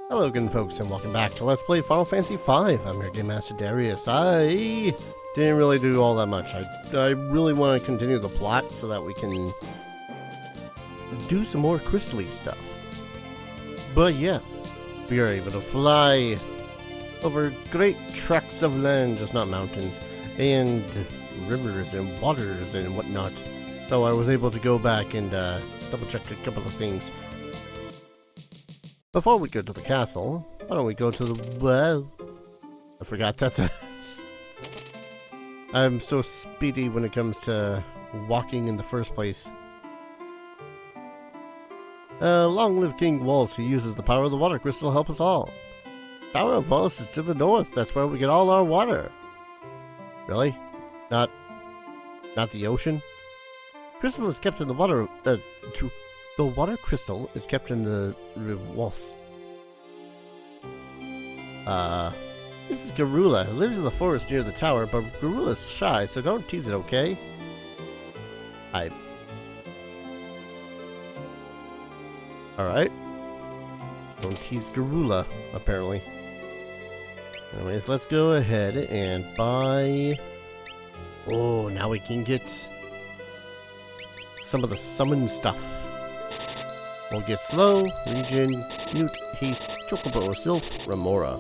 Hello again, folks, and welcome back to Let's Play Final Fantasy V. I'm your Game Master Darius. I didn't really do all that much. I really want to continue the plot so that we can do some more crystally stuff. But yeah, we are able to fly over great tracts of land, just not mountains, and rivers and waters and whatnot. So I was able to go back and double check a couple of things. Before we go to the castle, why don't we go to the well? I forgot that. I'm so speedy when it comes to walking in the first place. Long live King Walse. He uses the power of the water crystal to help us all. Tower of Walse is to the north. That's where we get all our water. Really? Not the ocean? Crystal is kept in the water. The water crystal is kept in the Walse. This is Garula, who lives in the forest near the tower, but Garula's shy, so don't tease it, okay? Alright. Don't tease Garula, apparently. Anyways, let's go ahead and buy... Oh, now we can get some of the summon stuff. We'll get Slow, Regen, Mute, Haste, Chocobo, Sylph, Remora.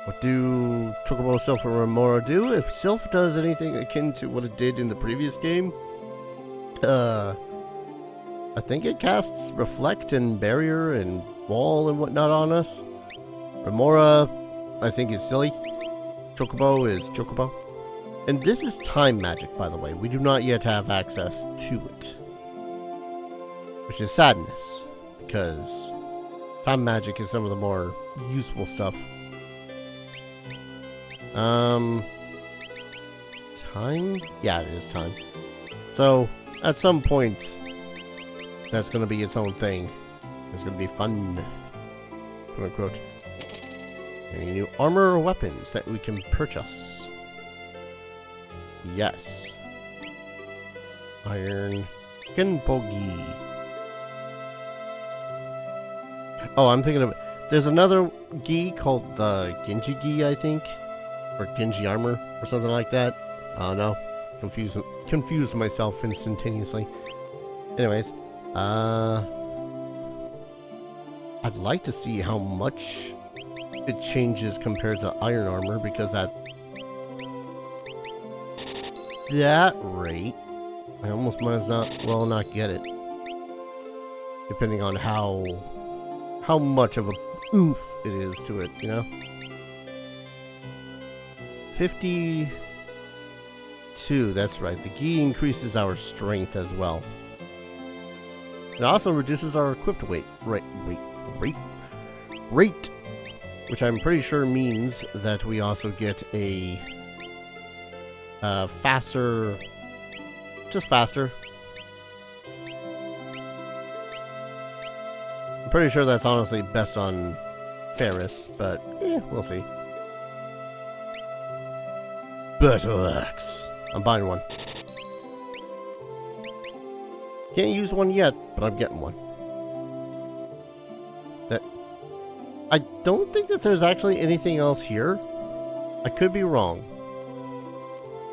What do Chocobo, Sylph, and Remora do? If Sylph does anything akin to what it did in the previous game, I think it casts Reflect and Barrier and Wall and whatnot on us. Remora, I think, is silly. Chocobo is Chocobo. And this is time magic, by the way. We do not yet have access to it. Which is sadness, because time magic is some of the more useful stuff. Time? Yeah, it is time. So, at some point, that's going to be its own thing. It's going to be fun, quote unquote. Any new armor or weapons that we can purchase? Yes. Iron Kenpogi. Oh, I'm thinking of... There's another gi called the Genji gi, I think. Or Genji armor, or something like that. Oh, no. Confused myself instantaneously. Anyways. I'd like to see how much it changes compared to iron armor, because at that rate, I almost might as well not get it. Depending on how much of a oomph it is to it, you know? 52, that's right. The gi increases our strength as well. It also reduces our equipped rate, which I'm pretty sure means that we also get a faster, just faster. I'm pretty sure that's honestly best on Ferris, but we'll see. Battle Axe. I'm buying one. Can't use one yet, but I'm getting one. I don't think that there's actually anything else here. I could be wrong.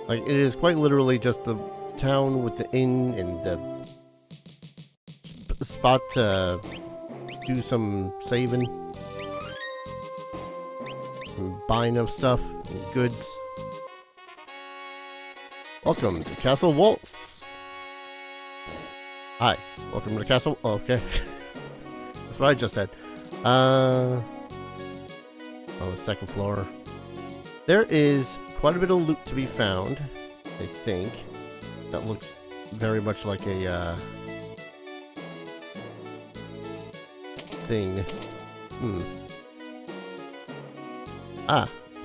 Like, it is quite literally just the town with the inn and the spot to do some saving and buying of stuff and goods. Welcome to Castle Walse. Hi, welcome to the castle. Oh, okay. That's what I just said. On the second floor. There is quite a bit of loot to be found, I think. That looks very much like a thing.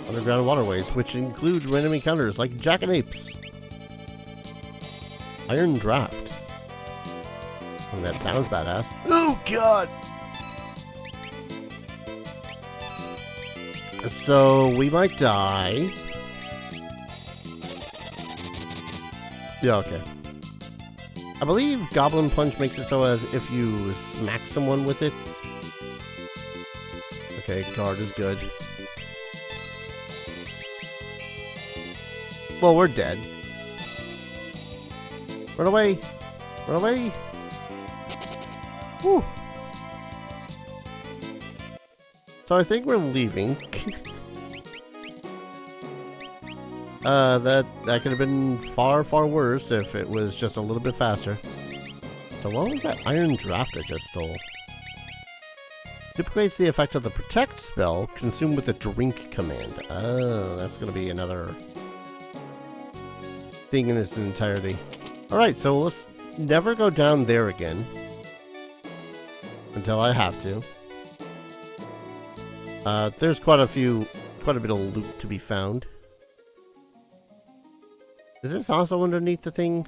Underground waterways, which include random encounters like jackanapes. Iron Draft. Oh, that sounds badass. Oh, God! So, we might die. Yeah, okay. I believe Goblin Punch makes it so as if you smack someone with it, Okay, guard is good. Well, we're dead. Run away! Run away! Whew. So I think we're leaving. That could have been far, far worse if it was just a little bit faster. So what was that iron draft I just stole? Duplicates the effect of the protect spell consumed with the drink command. Oh, that's going to be another thing in its entirety. Alright, so let's never go down there again. Until I have to. There's quite a bit of loot to be found. Is this also underneath the thing?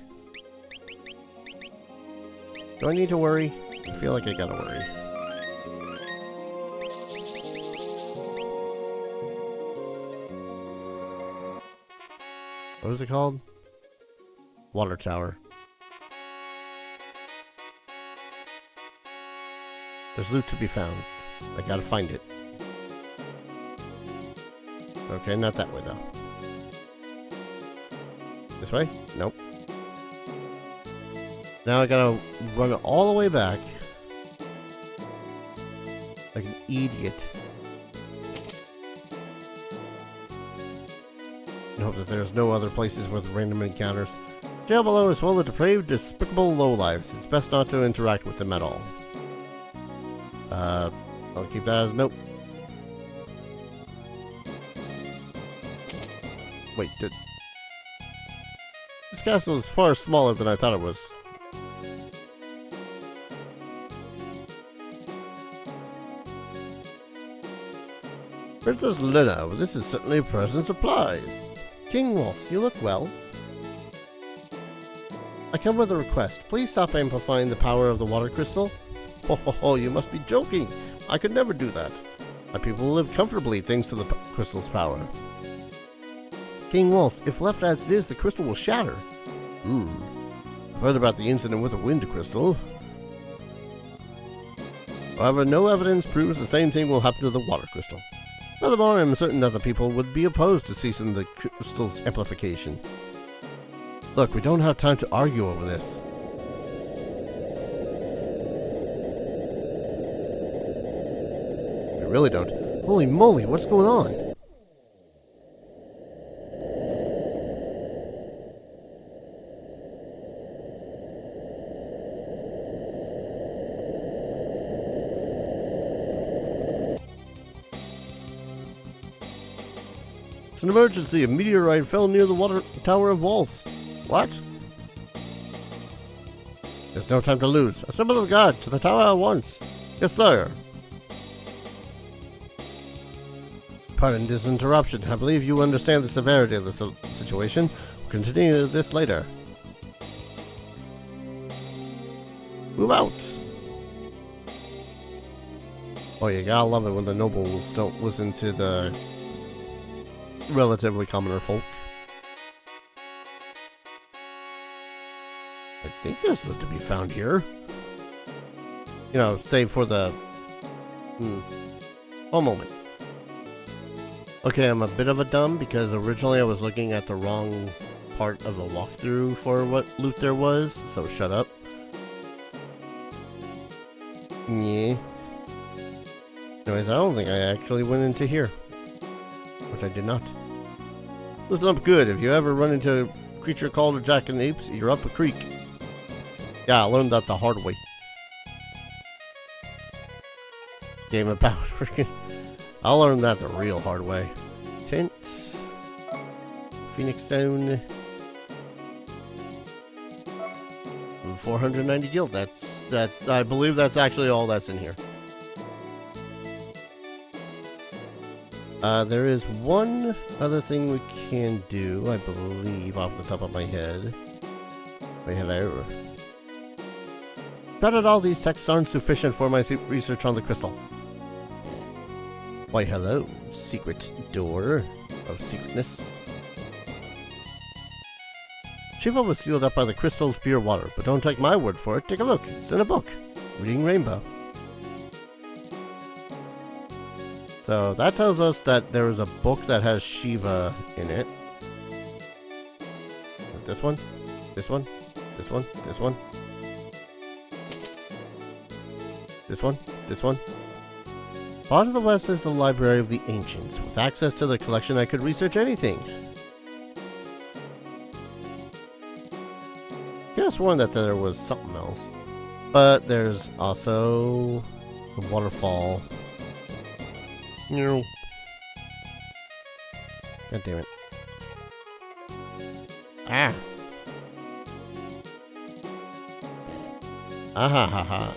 Do I need to worry? I feel like I gotta worry. What is it called? Water tower. There's loot to be found. I gotta find it. Okay, not that way though. This way? Nope. Now I gotta run all the way back. Like an idiot. And hope that there's no other places with random encounters. Jail below is full of depraved, despicable lowlifes. It's best not to interact with them at all. I'll keep that as note. Wait, this castle is far smaller than I thought it was. Princess Lena, this is certainly a present surprise. King Walse, you look well. I come with a request. Please stop amplifying the power of the water crystal. Oh, you must be joking. I could never do that. My people will live comfortably thanks to the crystal's power. King Walse, if left as it is, the crystal will shatter. I've heard about the incident with the wind crystal. However, no evidence proves the same thing will happen to the water crystal. Furthermore, I am certain that the people would be opposed to ceasing the crystal's amplification. Look, we don't have time to argue over this. We really don't. Holy moly, what's going on? It's an emergency. A meteorite fell near the water tower of Walse. What? There's no time to lose. Assemble the guard to the tower at once. Yes, sir. Pardon this interruption. I believe you understand the severity of the situation. We'll continue this later. Move out. Oh, you gotta love it when the nobles don't listen to the relatively commoner folk. I think there's loot to be found here. You know, save for the... One moment. Okay, I'm a bit of a dumb because originally I was looking at the wrong part of the walkthrough for what loot there was, so shut up. Yeah. Anyways, I don't think I actually went into here. Which I did not. Listen up good. If you ever run into a creature called a jackanapes, you're up a creek. Yeah, I learned that the hard way. Game about freaking... I learned that the real hard way. Tent. Phoenix Stone. 490 guild. I believe that's actually all that's in here. There is one other thing we can do, I believe, off the top of my head. Wait, hello. Not at all, these texts aren't sufficient for my research on the crystal. Why, hello, secret door of secretness. Shiva was sealed up by the crystal's pure water, but don't take my word for it. Take a look. It's in a book. Reading Rainbow. So that tells us that there is a book that has Shiva in it. This one? This one? This one? This one? This one? This one? Far to the west is the Library of the Ancients. With access to the collection, I could research anything. Could have sworn that there was something else. But there's also the waterfall. No. God damn it. Ah. Aha ha ha.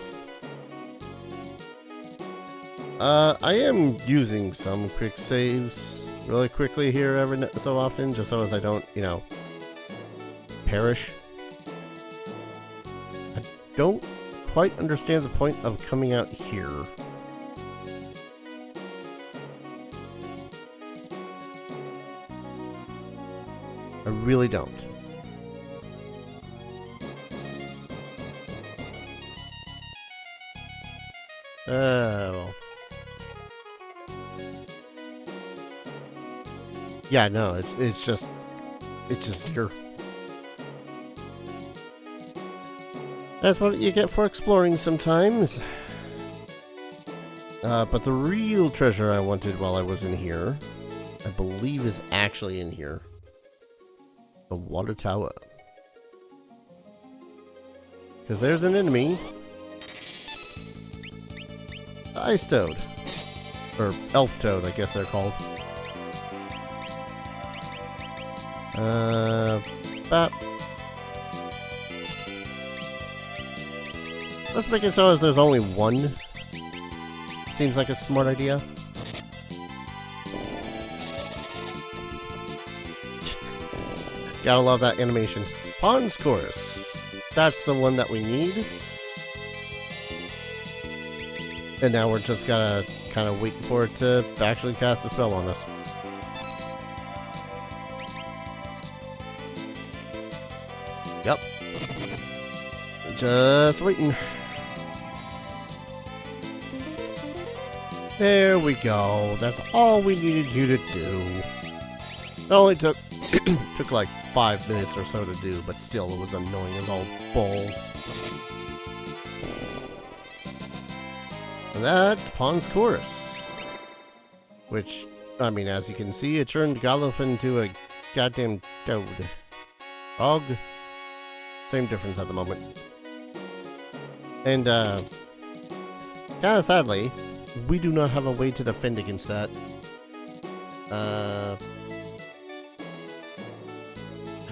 I am using some quick saves really quickly here every so often, just so as I don't, you know, perish. I don't quite understand the point of coming out here. I really don't. Well. Yeah, no, it's just here. That's what you get for exploring sometimes. But the real treasure I wanted while I was in here, I believe is actually in here. The water tower. Because there's an enemy. The ice toad. Or elf toad, I guess they're called. But let's make it so as there's only one. Seems like a smart idea. Gotta love that animation. Pond's Chorus. That's the one that we need. And now we're just gotta kind of wait for it to actually cast the spell on us. Yep. Just waiting. There we go. That's all we needed you to do. It only took like 5 minutes or so to do, but still it was annoying as all balls. And that's Pond's Chorus. Which, I mean, as you can see, it turned Goluf into a goddamn toad. Frog. Same difference at the moment. And, kinda sadly, we do not have a way to defend against that. I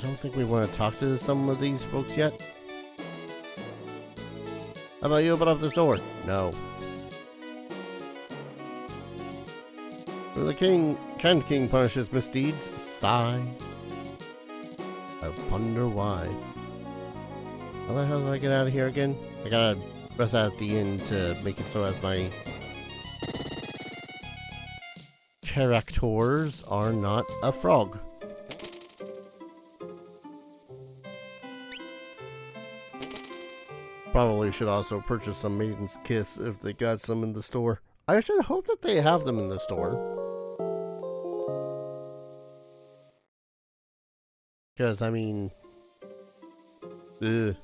don't think we want to talk to some of these folks yet. How about you open up this door? No. When the kind king punishes misdeeds, sigh. I wonder why. How the hell did I get out of here again? I gotta press out at the end to make it so as my characters are not a frog. Probably should also purchase some Maiden's Kiss if they got some in the store. I should hope that they have them in the store. Because, I mean... Ugh.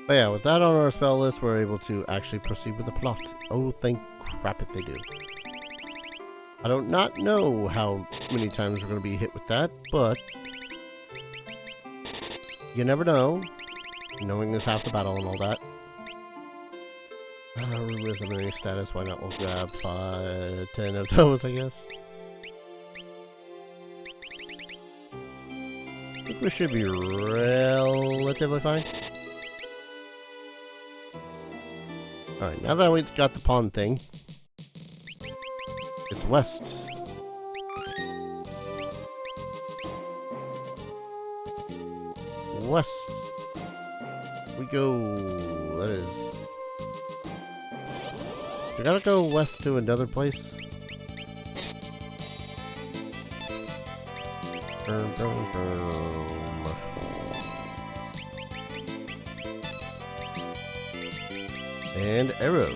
But yeah, with that on our spell list, we're able to actually proceed with the plot. Oh, thank crap it they do. I don't not know how many times we're going to be hit with that, but... you never know. Knowing is half the battle and all that. Resume status, why not? We'll grab 5, 10 of those, I guess. I think we should be relatively fine. Alright, now that we've got the pond thing, it's west. West. We go. That is. We gotta go west to another place. Boom, boom, boom. And arrow.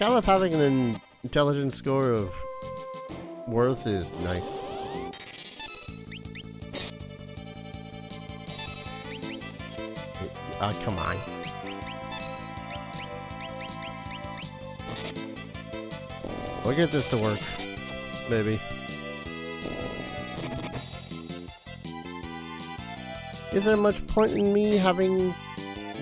Caliph having an intelligence score of worth is nice. Come on. We'll get this to work. Maybe. Is there much point in me having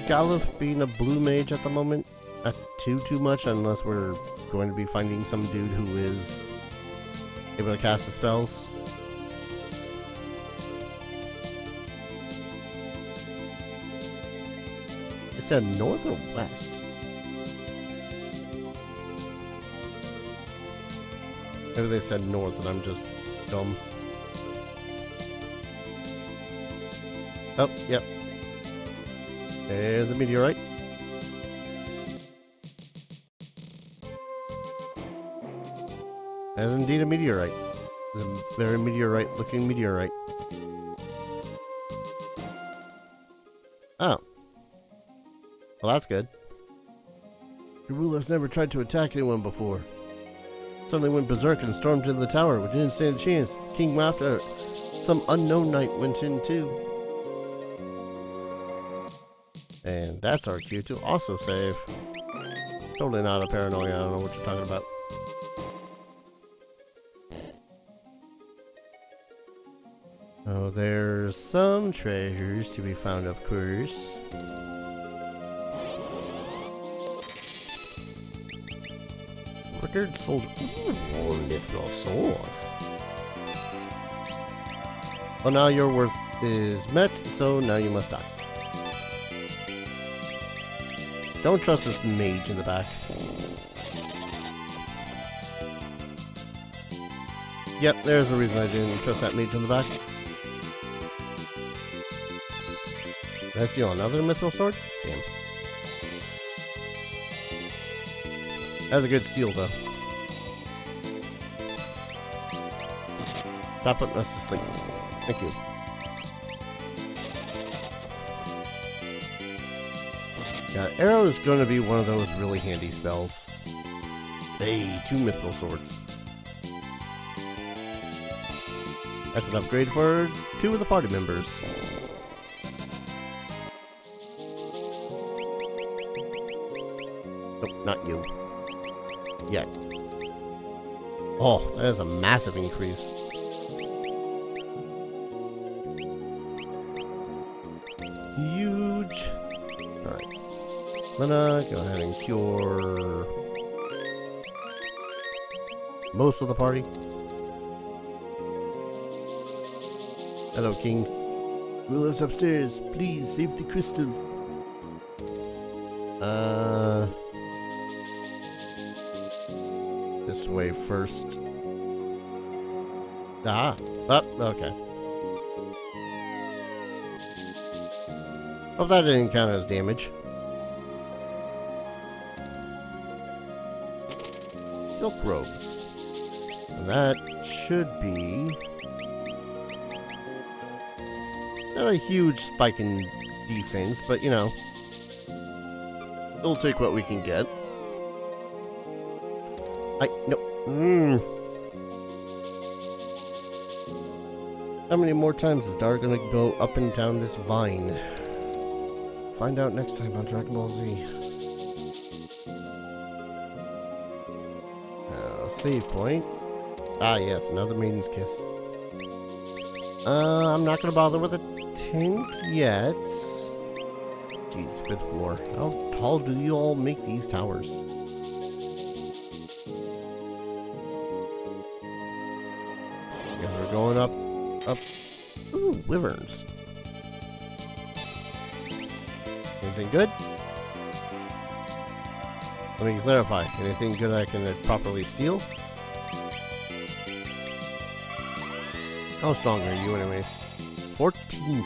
Galuf being a blue mage at the moment? Not too much, unless we're going to be finding some dude who is able to cast the spells. It said north or west? Maybe they said north and I'm just dumb. Oh, yep. There's a meteorite. That is indeed a meteorite. It's a very meteorite-looking meteorite. Oh. Well, that's good. Garula's never tried to attack anyone before. Suddenly went berserk and stormed into the tower. We didn't stand a chance. King laughed at her. Some unknown knight went in too. And that's our cue to also save. Totally not a paranoia. I don't know what you're talking about. Oh, there's some treasures to be found, of course. Wicked soldier. Ooh, mithril sword. Well, now your worth is met, so now you must die. Don't trust this mage in the back. Yep, there's a reason I didn't trust that mage in the back. Did I steal another mithril sword? Damn. That's a good steal, though. Stop putting us to sleep. Thank you. Yeah, arrow is going to be one of those really handy spells. Hey, 2 mithril swords. That's an upgrade for 2 of the party members. Nope, not you. Yet. Oh, that is a massive increase. Huge. Alright. Lena, go ahead and cure most of the party. Hello, King. Rulers upstairs. Please save the crystal. This way first. Ah. Oh, okay. Hope that didn't count as damage. Silk robes. And that should be not a huge spike in defense, but you know, we'll take what we can get. No. How many more times is Dar gonna go up and down this vine? Find out next time on Dragon Ball Z. Save point. Ah, yes, another Maiden's Kiss. I'm not gonna bother with a tent yet. Jeez, 5th floor. How tall do you all make these towers? Guess we're going up. Ooh, wyverns. Anything good? Let me clarify. Anything good I can properly steal? How strong are you anyways? 14.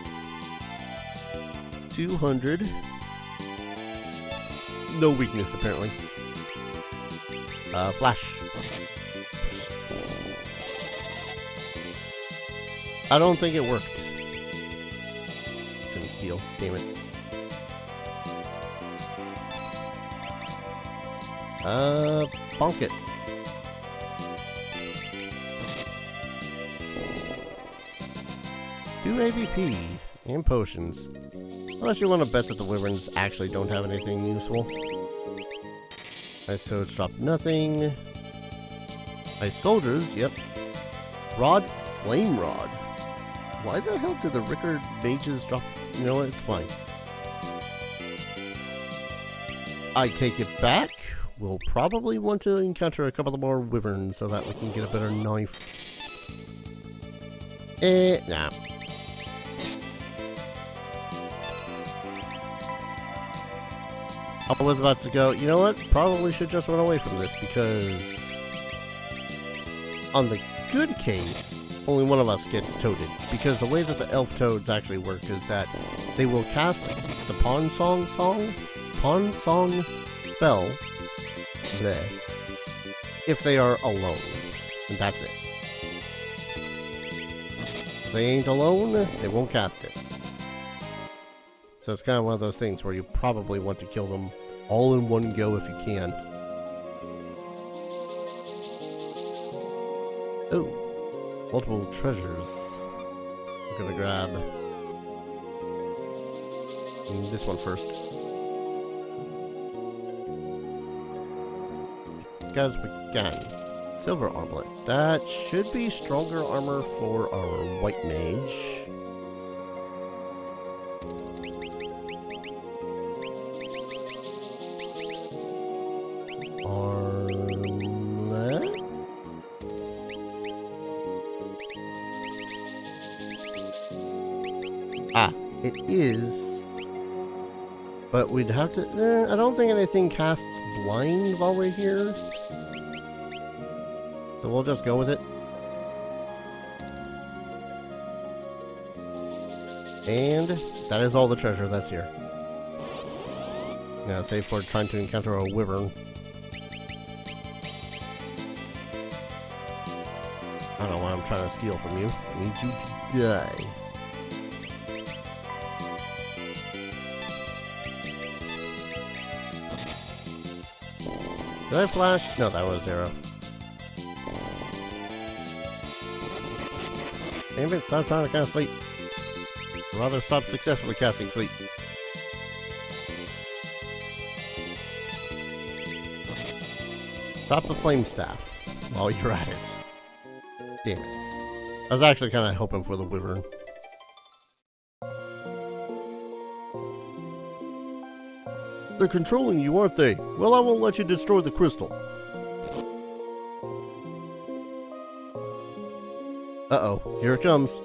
200. No weakness apparently. Flash. I don't think it worked. Couldn't steal. Damn it. Bonk it. Two AVP and potions. Unless you want to bet that the wyverns actually don't have anything useful. Ice toads drop nothing. Ice soldiers, yep. Rod, flame rod. Why the hell do the Rickard mages drop? You know what? It's fine. I take it back. We'll probably want to encounter a couple of more wyverns so that we can get a better knife. Nah. I was about to go, you know what? Probably should just run away from this because on the good case, only one of us gets toaded. Because the way that the elf toads actually work is that they will cast the Pawn Song spell there if they are alone. And that's it. If they ain't alone, they won't cast it. So it's kind of one of those things where you probably want to kill them all in one go if you can. Oh, multiple treasures. We're gonna grab this one first. Guys, we got silver armlet. That should be stronger armor for our white mage. It is, but we'd have to, I don't think anything casts blind while we're here, so we'll just go with it. And that is all the treasure that's here. Now, save for trying to encounter a wyvern. I don't know why I'm trying to steal from you. I need you to die. Did I flash? No, that was arrow. Damn it, stop trying to cast sleep. I'd rather stop successfully casting sleep. Drop the flame staff while you're at it. Damn it. I was actually kind of hoping for the wyvern. They're controlling you, aren't they? Well, I won't let you destroy the crystal. Uh-oh, here it comes.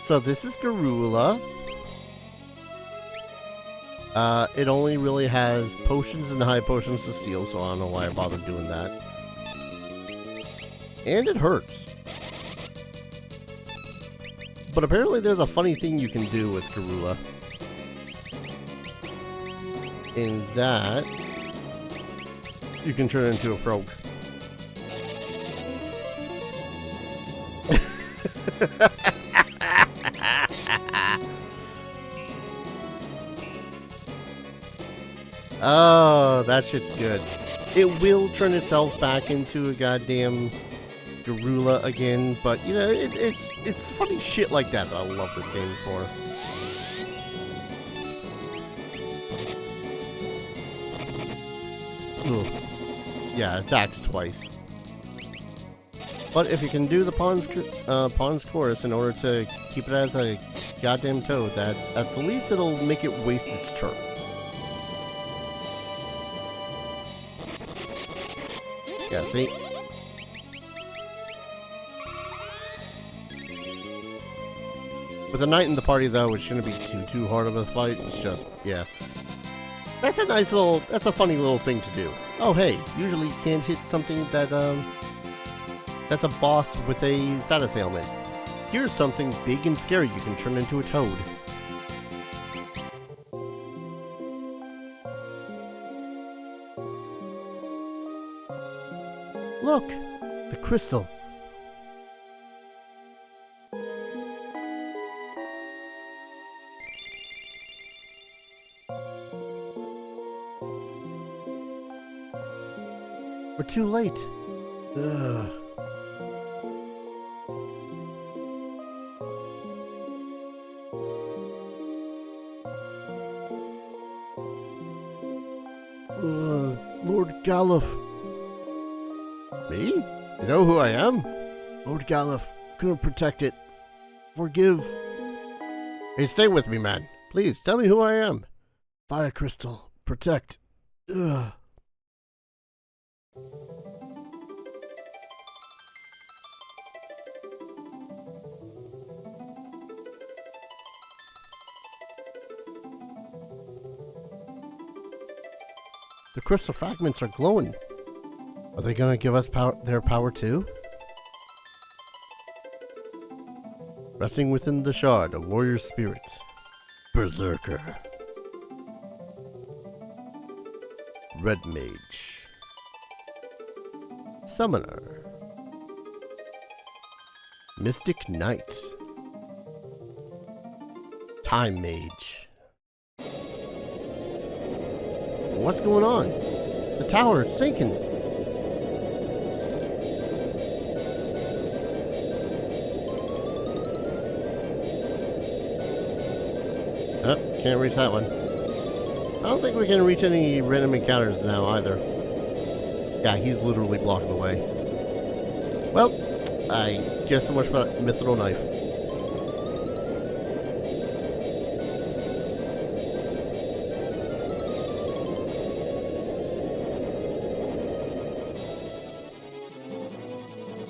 So this is Garula. It only really has potions and high potions to steal, so I don't know why I bothered doing that. And it hurts. But apparently there's a funny thing you can do with Garula. In that, you can turn into a frog. Oh, that shit's good. It will turn itself back into a goddamn Garula again, but you know, it's funny shit like that I love this game for. Ugh. Yeah, it attacks twice. But if you can do the Pawn's Chorus in order to keep it as a goddamn toad, that at the least it'll make it waste its turn. Yeah, see? With a knight in the party, though, it shouldn't be too hard of a fight. It's just, yeah. That's a nice little, that's a funny little thing to do. Oh, hey, usually you can't hit something that, that's a boss with a status ailment. Here's something big and scary you can turn into a toad. Look! The crystal. We're too late. Ugh. Lord Galuf. Me? You know who I am? Lord Galuf. Couldn't protect it. Forgive. Hey, stay with me, man. Please, tell me who I am. Fire Crystal. Protect. Ugh. The crystal fragments are glowing. Are they gonna give us their power too? Resting within the shard, a warrior spirit. Berserker. Red Mage. Summoner. Mystic Knight. Time Mage. What's going on? The tower, it's sinking. Oh, can't reach that one. I don't think we can reach any random encounters now either. Yeah, he's literally blocking the way. Well, I guess so much for that mithril knife.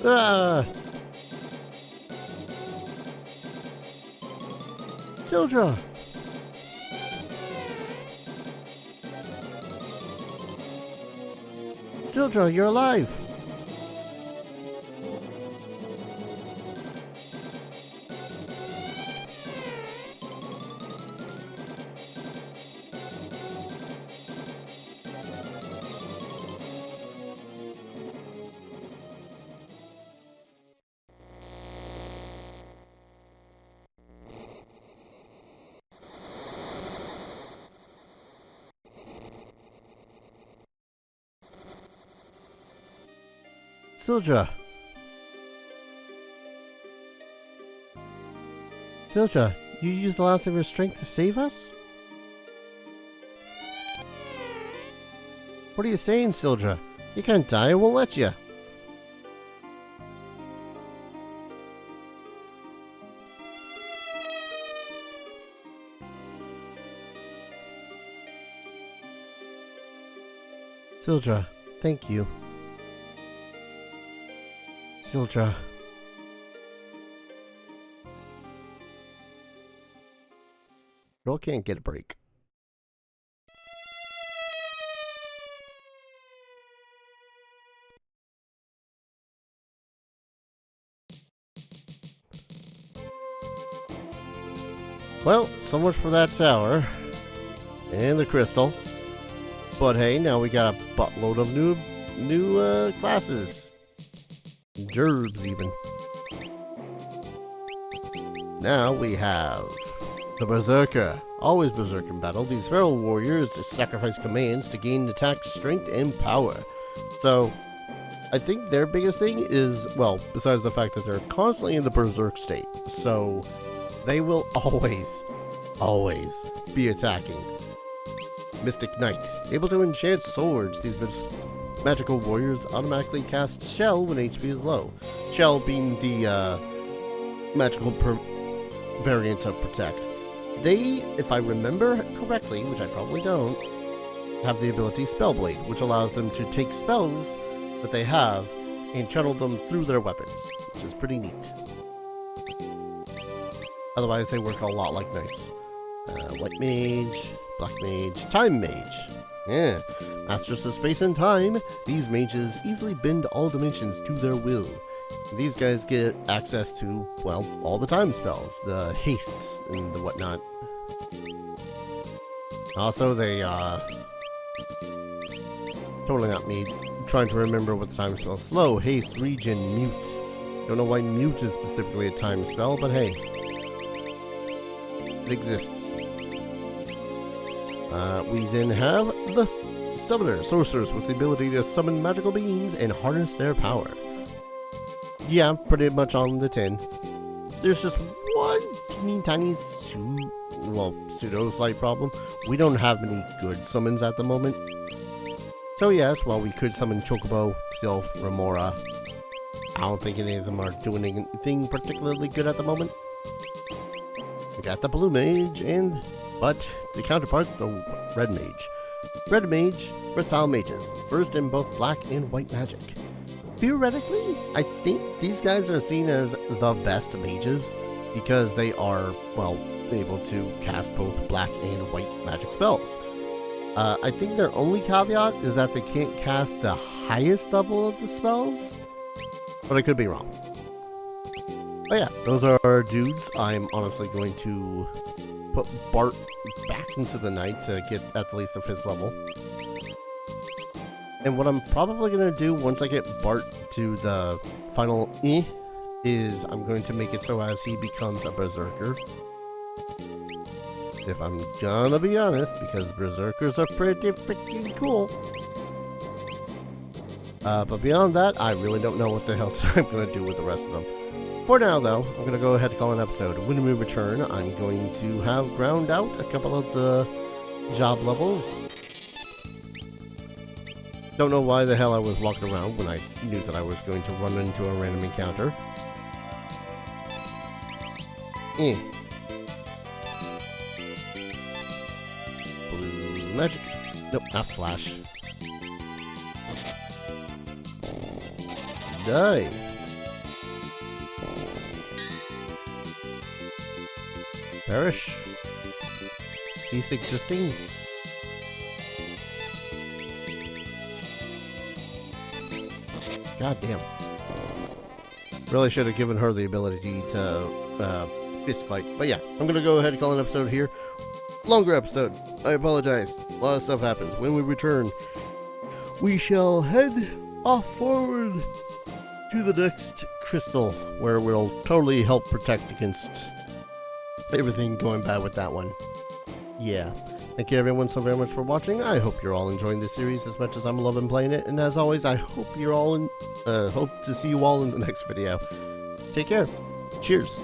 Ah! Sildra! Sildra, you're alive! Sildra. Sildra, you used the last of your strength to save us? What are you saying, Sildra? You can't die, I won't let you. Sildra, thank you. Sildra. Girl can't get a break. Well, so much for that tower. And the crystal. But hey, now we got a buttload of new classes. Gerbs even. Now we have the Berserker. Always berserk in battle. These feral warriors sacrifice commands to gain attack, strength, and power. So, I think their biggest thing is, well, besides the fact that they're constantly in the berserk state, so they will always be attacking. Mystic Knight. Able to enchant swords. These magical warriors automatically cast Shell when HP is low. Shell being the magical variant of Protect. They, if I remember correctly, which I probably don't, have the ability Spellblade, which allows them to take spells that they have and channel them through their weapons, which is pretty neat. Otherwise, they work a lot like knights. White Mage, Black Mage, Time Mage. Yeah, masters of space and time, these mages easily bend all dimensions to their will. These guys get access to, well, all the time spells, the hastes and the whatnot. Also, they, totally not me, trying to remember what the time spell. Slow, haste, regen, mute. Don't know why mute is specifically a time spell, but hey. It exists. We then have the Summoner, sorcerers with the ability to summon magical beings and harness their power. Yeah, pretty much on the tin. There's just one teeny tiny pseudo slight problem. We don't have any good summons at the moment. So yes, while we could summon Chocobo, Sylph, Remora, I don't think any of them are doing anything particularly good at the moment. We got the Blue Mage but the counterpart, the Red Mage. Red Mage, Wrystal mages, first in both black and white magic. Theoretically, I think these guys are seen as the best mages because they are, well, able to cast both black and white magic spells. I think their only caveat is that they can't cast the highest level of the spells, but I could be wrong. But yeah, those are our dudes. I'm honestly going to put Bart back into the night to get at least a 5th level. And what I'm probably going to do once I get Bart to the final is I'm going to make it so as he becomes a berserker. If I'm gonna be honest, because berserkers are pretty freaking cool. But beyond that, I really don't know what the hell I'm going to do with the rest of them. For now, though, I'm going to go ahead and call an episode. When we return, I'm going to have ground out a couple of the job levels. Don't know why the hell I was walking around when I knew that I was going to run into a random encounter. Blue magic. Nope, not flash. Die. Perish. Cease existing. God damn. Really should have given her the ability to fist fight. But yeah, I'm gonna go ahead and call an episode here. Longer episode. I apologize. A lot of stuff happens. When we return, we shall head off forward to the next crystal, where we'll totally help protect against everything going bad with that one. Yeah. Thank you everyone so very much for watching. I hope you're all enjoying this series as much as I'm loving playing it. And as always, I hope you're all hope to see you all in the next video. Take care. Cheers.